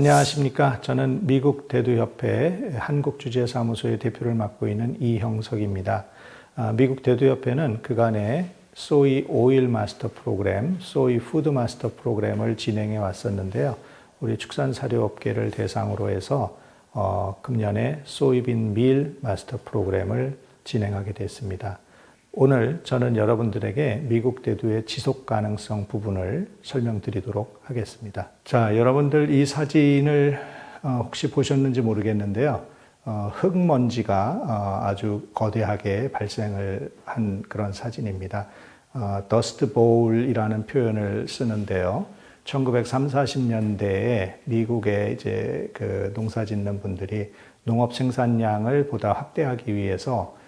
안녕하십니까. 저는 미국 대두협회 한국주재사무소의 대표를 맡고 있는 이형석입니다. 미국 대두협회는 그간의 소이 오일 마스터 프로그램, 소이 푸드 마스터 프로그램을 진행해 왔었는데요. 우리 축산사료업계를 대상으로 해서 금년에 소이빈 밀 마스터 프로그램을 진행하게 됐습니다. 오늘 저는 여러분들에게 미국 대두의 지속 가능성 부분을 설명드리도록 하겠습니다. 자, 여러분들 이 사진을 혹시 보셨는지 모르겠는데요. 흙먼지가 아주 거대하게 발생을 한 그런 사진입니다. 더스트 보울이라는 표현을 쓰는데요. 1930, 40년대에 미국의 이제 그 농사 짓는 분들이 농업 생산량을 보다 확대하기 위해서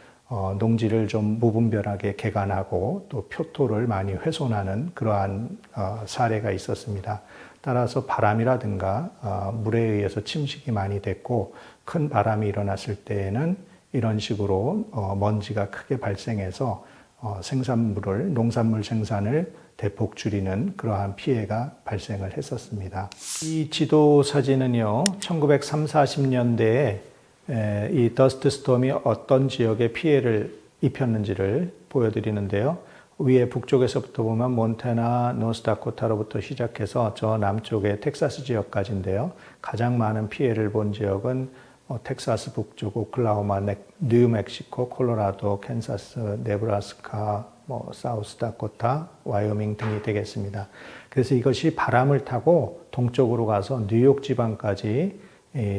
농지를 좀 무분별하게 개간하고 또 표토를 많이 훼손하는 그러한 사례가 있었습니다. 따라서 바람이라든가 물에 의해서 침식이 많이 됐고 큰 바람이 일어났을 때에는 이런 식으로 먼지가 크게 발생해서 농산물 생산을 대폭 줄이는 그러한 피해가 발생을 했었습니다. 이 지도 사진은요, 1930, 40년대에 이 더스트 스톰이 어떤 지역에 피해를 입혔는지를 보여드리는데요. 위에 북쪽에서부터 보면 몬태나, 노스다코타로부터 시작해서 저 남쪽의 텍사스 지역까지인데요. 가장 많은 피해를 본 지역은 텍사스 북쪽, 오클라호마, 뉴멕시코, 콜로라도, 캔사스, 네브라스카, 사우스다코타, 와이오밍 등이 되겠습니다. 그래서 이것이 바람을 타고 동쪽으로 가서 뉴욕 지방까지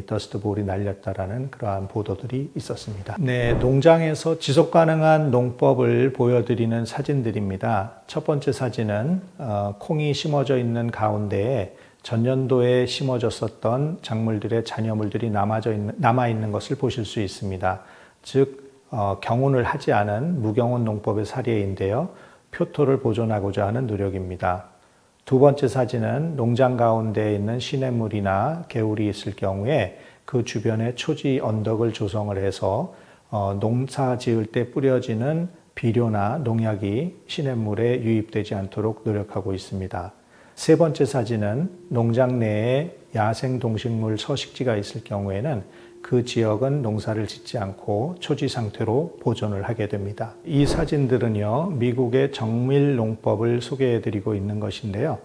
더스트 볼이 날렸다라는 그러한 보도들이 있었습니다. 네, 농장에서 지속 가능한 농법을 보여드리는 사진들입니다. 첫 번째 사진은 콩이 심어져 있는 가운데에 전년도에 심어졌었던 작물들의 잔여물들이 남아있는 것을 보실 수 있습니다. 즉, 경운을 하지 않은 무경운 농법의 사례인데요. 표토를 보존하고자 하는 노력입니다. 두 번째 사진은 농장 가운데에 있는 시냇물이나 개울이 있을 경우에 그 주변에 초지 언덕을 조성을 해서 농사 지을 때 뿌려지는 비료나 농약이 시냇물에 유입되지 않도록 노력하고 있습니다. 세 번째 사진은 농장 내에 야생 동식물 서식지가 있을 경우에는 그 지역은 농사를 짓지 않고 초지 상태로 보존을 하게 됩니다. 이 사진들은요, 미국의 정밀 농법을 소개해드리고 있는 것인데요.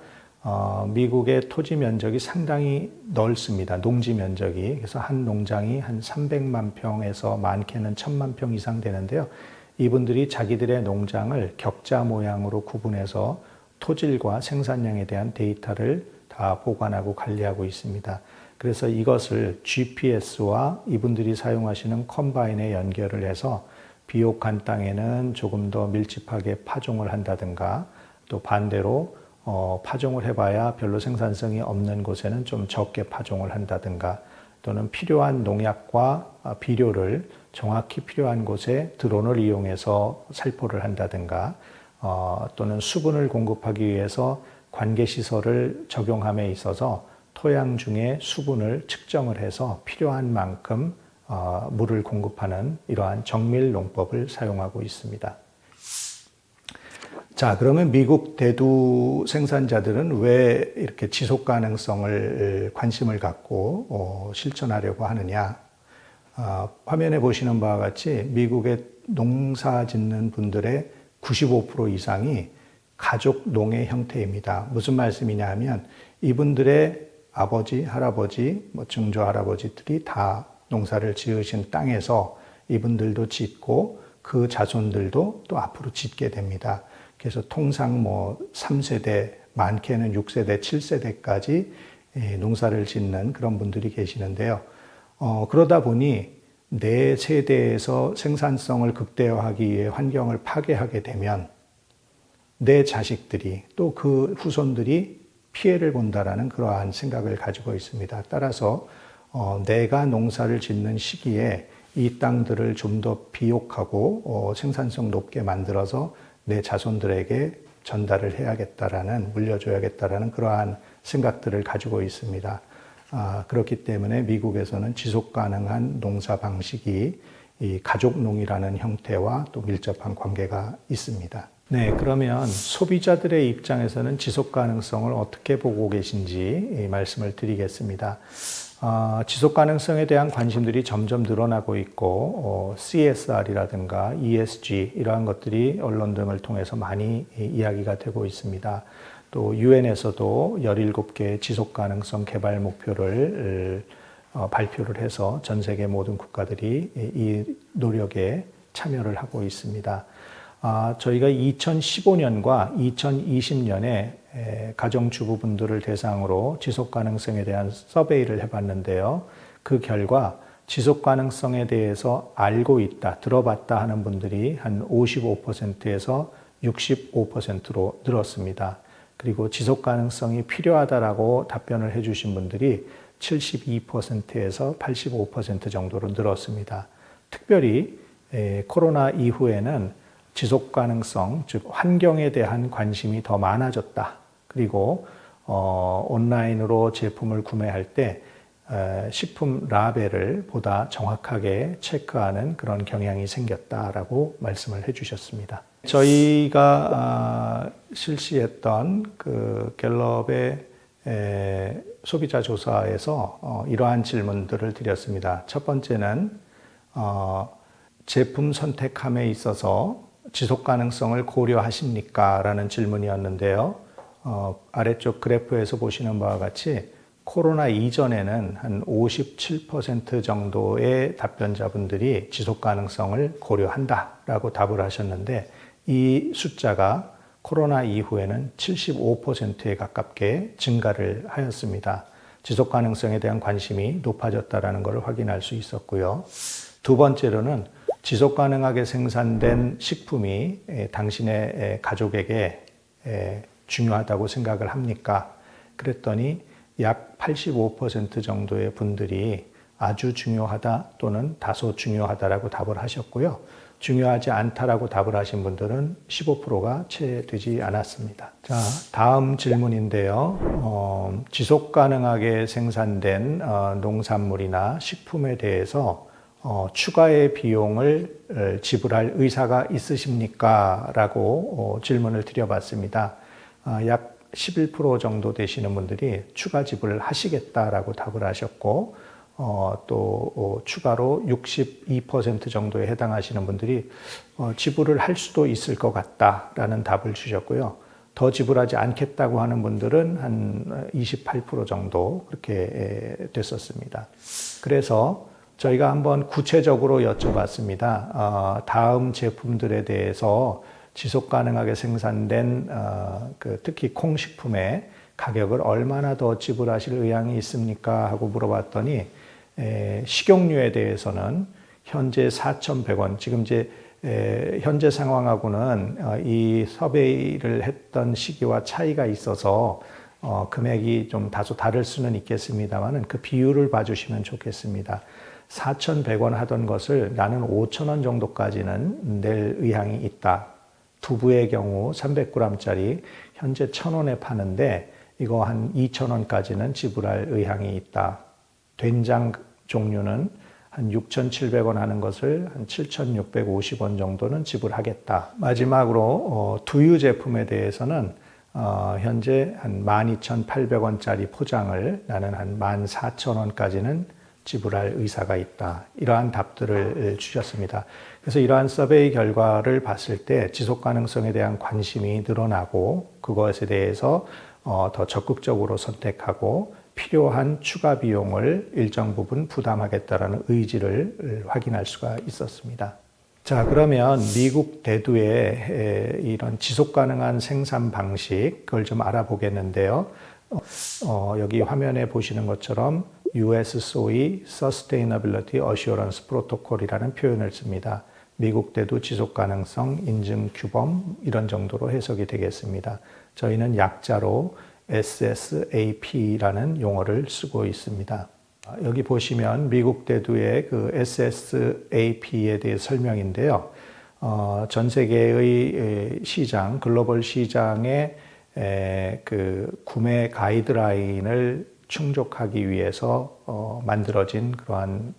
미국의 토지 면적이 상당히 넓습니다. 농지 면적이. 그래서 한 농장이 한 300만 평에서 많게는 1000만 평 이상 되는데요. 이분들이 자기들의 농장을 격자 모양으로 구분해서 토질과 생산량에 대한 데이터를 다 보관하고 관리하고 있습니다. 그래서 이것을 GPS와 이분들이 사용하시는 컴바인에 연결을 해서 비옥한 땅에는 조금 더 밀집하게 파종을 한다든가 또 반대로 파종을 해봐야 별로 생산성이 없는 곳에는 좀 적게 파종을 한다든가 또는 필요한 농약과 비료를 정확히 필요한 곳에 드론을 이용해서 살포를 한다든가 또는 수분을 공급하기 위해서 관계시설을 적용함에 있어서 토양 중에 수분을 측정을 해서 필요한 만큼 물을 공급하는 이러한 정밀 농법을 사용하고 있습니다. 자, 그러면 미국 대두 생산자들은 왜 이렇게 지속 가능성을 관심을 갖고 실천하려고 하느냐? 화면에 보시는 바와 같이 미국의 농사 짓는 분들의 95% 이상이 가족 농의 형태입니다. 무슨 말씀이냐 하면 이분들의 아버지, 할아버지, 증조 할아버지들이 다 농사를 지으신 땅에서 이분들도 짓고 그 자손들도 또 앞으로 짓게 됩니다. 그래서 통상 3세대, 많게는 6세대, 7세대까지 농사를 짓는 그런 분들이 계시는데요. 그러다 보니 내 세대에서 생산성을 극대화하기 위해 환경을 파괴하게 되면 내 자식들이 또 그 후손들이 피해를 본다라는 그러한 생각을 가지고 있습니다. 따라서 내가 농사를 짓는 시기에 이 땅들을 좀 더 비옥하고 생산성 높게 만들어서 내 자손들에게 전달을 해야겠다라는, 물려줘야겠다라는 그러한 생각들을 가지고 있습니다. 그렇기 때문에 미국에서는 지속 가능한 농사 방식이 이 가족농이라는 형태와 또 밀접한 관계가 있습니다. 네, 그러면 소비자들의 입장에서는 지속 가능성을 어떻게 보고 계신지 말씀을 드리겠습니다. 지속 가능성에 대한 관심들이 점점 늘어나고 있고, CSR이라든가 ESG 이러한 것들이 언론 등을 통해서 많이 이야기가 되고 있습니다. 또 UN에서도 17개의 지속 가능성 개발 목표를 발표를 해서 전 세계 모든 국가들이 이 노력에 참여를 하고 있습니다. 저희가 2015년과 2020년에 가정주부분들을 대상으로 지속가능성에 대한 서베이를 해봤는데요. 그 결과 지속가능성에 대해서 알고 있다, 들어봤다 하는 분들이 한 55%에서 65%로 늘었습니다. 그리고 지속가능성이 필요하다라고 답변을 해주신 분들이 72%에서 85% 정도로 늘었습니다. 특별히 코로나 이후에는 지속 가능성, 즉 환경에 대한 관심이 더 많아졌다. 그리고 온라인으로 제품을 구매할 때 식품 라벨을 보다 정확하게 체크하는 그런 경향이 생겼다라고 말씀을 해주셨습니다. 저희가 실시했던 그 갤럽의 소비자 조사에서 이러한 질문들을 드렸습니다. 첫 번째는 제품 선택함에 있어서 지속 가능성을 고려하십니까? 라는 질문이었는데요. 아래쪽 그래프에서 보시는 바와 같이 코로나 이전에는 한 57% 정도의 답변자분들이 지속 가능성을 고려한다라고 답을 하셨는데 이 숫자가 코로나 이후에는 75%에 가깝게 증가를 하였습니다. 지속 가능성에 대한 관심이 높아졌다는 것을 확인할 수 있었고요. 두 번째로는 지속 가능하게 생산된 식품이 당신의 가족에게 중요하다고 생각을 합니까? 그랬더니 약 85% 정도의 분들이 아주 중요하다 또는 다소 중요하다라고 답을 하셨고요. 중요하지 않다라고 답을 하신 분들은 15%가 채 되지 않았습니다. 자, 다음 질문인데요. 지속 가능하게 생산된 농산물이나 식품에 대해서 추가의 비용을 지불할 의사가 있으십니까? 라고 질문을 드려봤습니다. 약 11% 정도 되시는 분들이 추가 지불을 하시겠다라고 답을 하셨고, 또 추가로 62% 정도에 해당하시는 분들이 지불을 할 수도 있을 것 같다라는 답을 주셨고요. 더 지불하지 않겠다고 하는 분들은 한 28% 정도 그렇게 됐었습니다. 그래서 저희가 한번 구체적으로 여쭤봤습니다. 다음 제품들에 대해서 지속 가능하게 생산된 특히 콩식품의 가격을 얼마나 더 지불하실 의향이 있습니까? 하고 물어봤더니 식용유에 대해서는 현재 4,100원, 지금 이제 현재 상황하고는 이 서베이를 했던 시기와 차이가 있어서 금액이 좀 다소 다를 수는 있겠습니다만 그 비율을 봐주시면 좋겠습니다. 4,100원 하던 것을 나는 5,000원 정도까지는 낼 의향이 있다. 두부의 경우 300g짜리 현재 1,000원에 파는데 이거 한 2,000원까지는 지불할 의향이 있다. 된장 종류는 한 6,700원 하는 것을 한 7,650원 정도는 지불하겠다. 마지막으로 두유 제품에 대해서는 현재 한 12,800원짜리 포장을 나는 한 14,000원까지는 지불할 의사가 있다. 이러한 답들을 주셨습니다. 그래서 이러한 서베이 결과를 봤을 때 지속 가능성에 대한 관심이 늘어나고 그것에 대해서 더 적극적으로 선택하고 필요한 추가 비용을 일정 부분 부담하겠다라는 의지를 확인할 수가 있었습니다. 자, 그러면 미국 대두의 이런 지속 가능한 생산 방식, 그걸 좀 알아보겠는데요. 여기 화면에 보시는 것처럼 US SOE Sustainability Assurance Protocol이라는 표현을 씁니다. 미국 대두 지속 가능성 인증 규범 이런 정도로 해석이 되겠습니다. 저희는 약자로 SSAP라는 용어를 쓰고 있습니다. 여기 보시면 미국 대두의 그 SSAP에 대해 설명인데요. 전 세계의 시장, 글로벌 시장의 그 구매 가이드라인을 충족하기 위해서 만들어진 그러한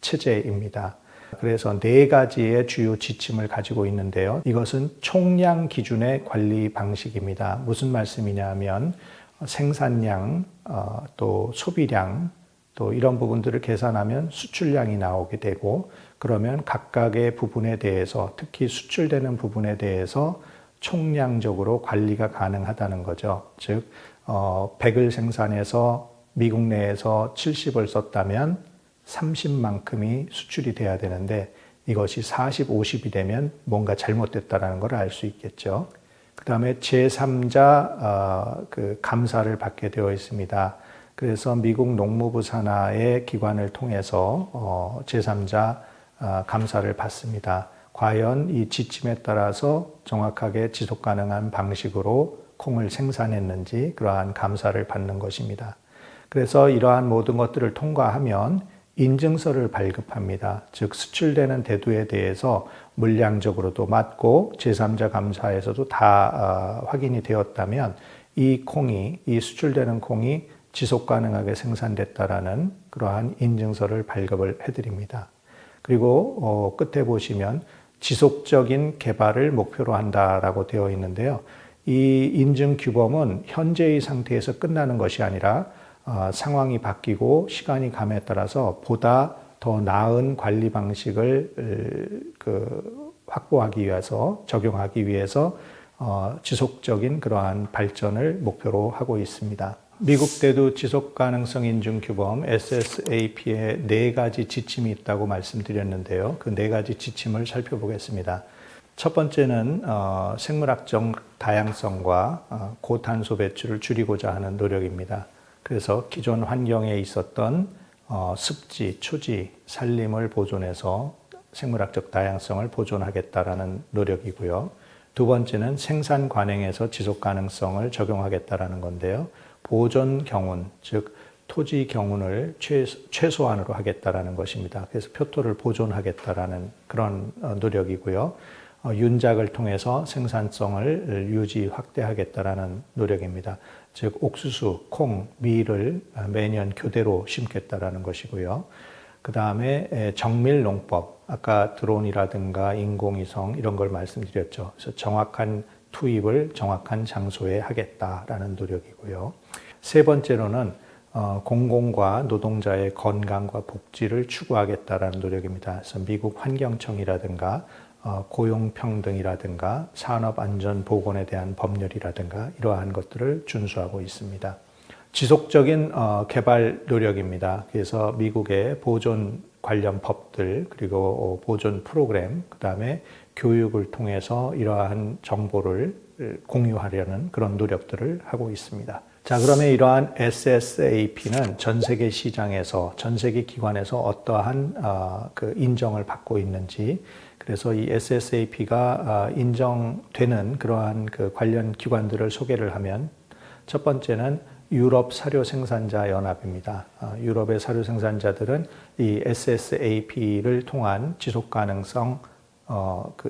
체제입니다. 그래서 네 가지의 주요 지침을 가지고 있는데요. 이것은 총량 기준의 관리 방식입니다. 무슨 말씀이냐면 생산량, 또 소비량, 또 이런 부분들을 계산하면 수출량이 나오게 되고, 그러면 각각의 부분에 대해서, 특히 수출되는 부분에 대해서 총량적으로 관리가 가능하다는 거죠. 즉 100을 생산해서 미국 내에서 70을 썼다면 30만큼이 수출이 돼야 되는데, 이것이 40, 50이 되면 뭔가 잘못됐다는 걸 알 수 있겠죠. 그 다음에 제3자 감사를 받게 되어 있습니다. 그래서 미국 농무부 산하의 기관을 통해서 제3자 감사를 받습니다. 과연 이 지침에 따라서 정확하게 지속 가능한 방식으로 콩을 생산했는지 그러한 감사를 받는 것입니다. 그래서 이러한 모든 것들을 통과하면 인증서를 발급합니다. 즉 수출되는 대두에 대해서 물량적으로도 맞고 제3자 감사에서도 다 확인이 되었다면 이 수출되는 콩이 지속 가능하게 생산됐다라는 그러한 인증서를 발급을 해드립니다. 그리고 끝에 보시면 지속적인 개발을 목표로 한다라고 되어 있는데요. 이 인증 규범은 현재의 상태에서 끝나는 것이 아니라 상황이 바뀌고 시간이 감에 따라서 보다 더 나은 관리 방식을 확보하기 위해서, 적용하기 위해서 지속적인 그러한 발전을 목표로 하고 있습니다. 미국 대두 지속가능성 인증 규범 SSAP에 4가지 지침이 있다고 말씀드렸는데요. 그 4가지 지침을 살펴보겠습니다. 첫 번째는 생물학적 다양성과 고탄소 배출을 줄이고자 하는 노력입니다. 그래서 기존 환경에 있었던 습지, 초지, 산림을 보존해서 생물학적 다양성을 보존하겠다라는 노력이고요. 두 번째는 생산 관행에서 지속 가능성을 적용하겠다라는 건데요. 보존 경운, 즉 토지 경운을 최소한으로 하겠다라는 것입니다. 그래서 표토를 보존하겠다라는 그런 노력이고요. 윤작을 통해서 생산성을 유지 확대하겠다라는 노력입니다. 즉 옥수수, 콩, 밀을 매년 교대로 심겠다라는 것이고요. 그 다음에 정밀 농법, 아까 드론이라든가 인공위성 이런 걸 말씀드렸죠. 그래서 정확한 투입을 정확한 장소에 하겠다라는 노력이고요. 세 번째로는 공공과 노동자의 건강과 복지를 추구하겠다라는 노력입니다. 그래서 미국 환경청이라든가 고용평등이라든가 산업안전보건에 대한 법률이라든가 이러한 것들을 준수하고 있습니다. 지속적인 개발 노력입니다. 그래서 미국의 보존 관련 법들, 그리고 보존 프로그램, 그 다음에 교육을 통해서 이러한 정보를 공유하려는 그런 노력들을 하고 있습니다. 자, 그러면 이러한 SSAP는 전 세계 시장에서, 전 세계 기관에서 어떠한 인정을 받고 있는지, 그래서 이 SSAP가 인정되는 그러한 관련 기관들을 소개를 하면, 첫 번째는 유럽 사료 생산자 연합입니다. 유럽의 사료 생산자들은 이 SSAP를 통한 지속 가능성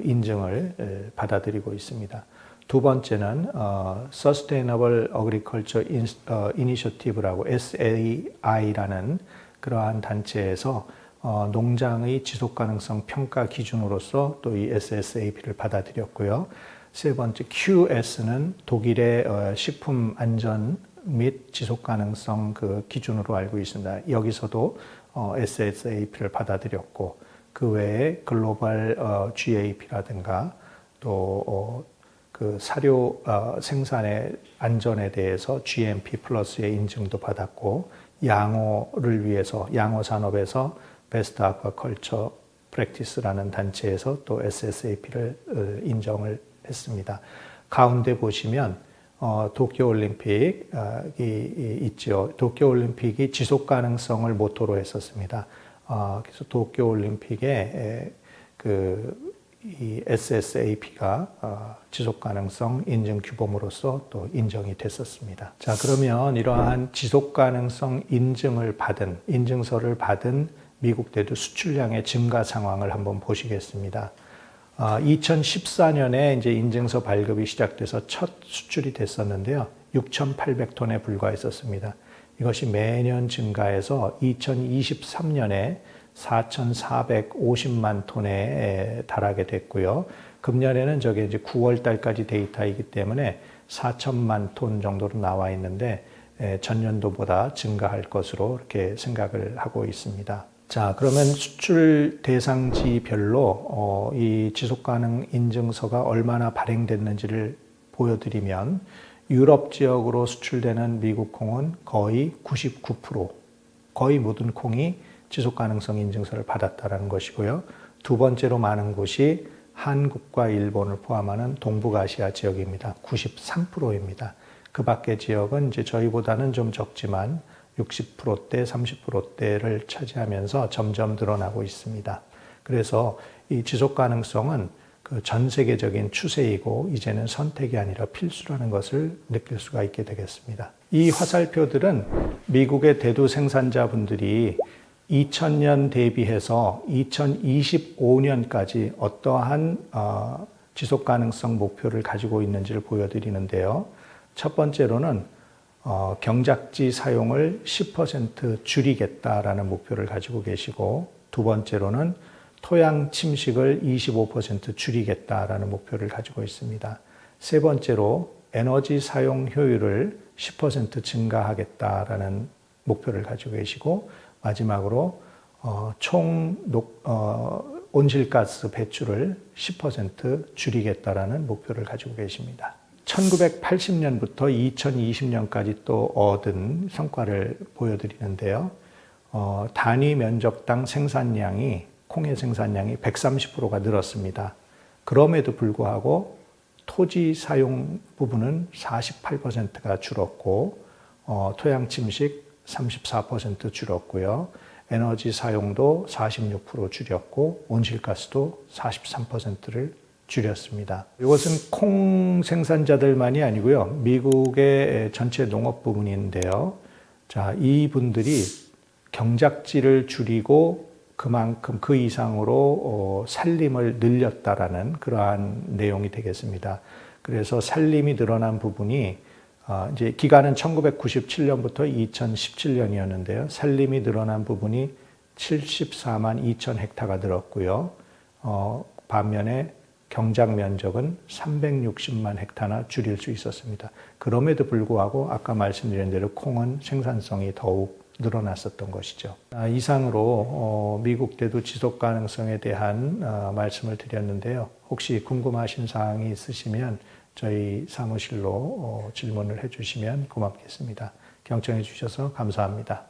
인증을 받아들이고 있습니다. 두 번째는 Sustainable Agriculture Initiative라고 SAI라는 그러한 단체에서 농장의 지속 가능성 평가 기준으로서 또 이 SSAP를 받아들였고요. 세 번째 QS는 독일의 식품 안전 및 지속 가능성 기준으로 알고 있습니다. 여기서도 SSAP를 받아들였고, 그 외에 글로벌 GAP라든가 또 사료 생산의 안전에 대해서 GMP 플러스의 인증도 받았고, 양호를 위해서 양호 산업에서 베스트 아쿠아컬처 프랙티스라는 단체에서 또 SSAP를 인정을 했습니다. 가운데 보시면 도쿄올림픽이 있죠. 도쿄올림픽이 지속 가능성을 모토로 했었습니다. 그래서 도쿄올림픽에 이 SSAP가 지속 가능성 인증 규범으로서 또 인정이 됐었습니다. 자, 그러면 이러한 지속 가능성 인증서를 받은 미국 대두 수출량의 증가 상황을 한번 보시겠습니다. 2014년에 이제 인증서 발급이 시작돼서 첫 수출이 됐었는데요. 6,800톤에 불과했었습니다. 이것이 매년 증가해서 2023년에 4,450만 톤에 달하게 됐고요. 금년에는 저게 이제 9월 달까지 데이터이기 때문에 4천만 톤 정도로 나와 있는데 전년도보다 증가할 것으로 이렇게 생각을 하고 있습니다. 자, 그러면 수출 대상지별로 이 지속가능 인증서가 얼마나 발행됐는지를 보여드리면 유럽 지역으로 수출되는 미국 콩은 거의 99%, 거의 모든 콩이 지속가능성 인증서를 받았다는 것이고요. 두 번째로 많은 곳이 한국과 일본을 포함하는 동북아시아 지역입니다. 93%입니다. 그 밖의 지역은 이제 저희보다는 좀 적지만 60%대, 30%대를 차지하면서 점점 늘어나고 있습니다. 그래서 이 지속 가능성은 그 전 세계적인 추세이고 이제는 선택이 아니라 필수라는 것을 느낄 수가 있게 되겠습니다. 이 화살표들은 미국의 대두 생산자분들이 2000년 대비해서 2025년까지 어떠한 지속 가능성 목표를 가지고 있는지를 보여드리는데요. 첫 번째로는 경작지 사용을 10% 줄이겠다라는 목표를 가지고 계시고, 두 번째로는 토양 침식을 25% 줄이겠다라는 목표를 가지고 있습니다. 세 번째로 에너지 사용 효율을 10% 증가하겠다라는 목표를 가지고 계시고, 마지막으로 총 온실가스 배출을 10% 줄이겠다라는 목표를 가지고 계십니다. 1980년부터 2020년까지 또 얻은 성과를 보여드리는데요. 단위 면적당 생산량이, 콩의 생산량이 130%가 늘었습니다. 그럼에도 불구하고 토지 사용 부분은 48%가 줄었고, 토양 침식 34% 줄었고요. 에너지 사용도 46% 줄였고, 온실가스도 43%를 줄였습니다. 이것은 콩 생산자들만이 아니고요. 미국의 전체 농업 부문인데요. 자, 이분들이 경작지를 줄이고 그만큼 그 이상으로 산림을 늘렸다라는 그러한 내용이 되겠습니다. 그래서 산림이 늘어난 부분이 이제 기간은 1997년부터 2017년이었는데요. 산림이 늘어난 부분이 74만 2천 헥타가 늘었고요. 반면에 경작 면적은 360만 헥타나 줄일 수 있었습니다. 그럼에도 불구하고 아까 말씀드린 대로 콩은 생산성이 더욱 늘어났었던 것이죠. 이상으로 미국 대두 지속 가능성에 대한 말씀을 드렸는데요. 혹시 궁금하신 사항이 있으시면 저희 사무실로 질문을 해주시면 고맙겠습니다. 경청해 주셔서 감사합니다.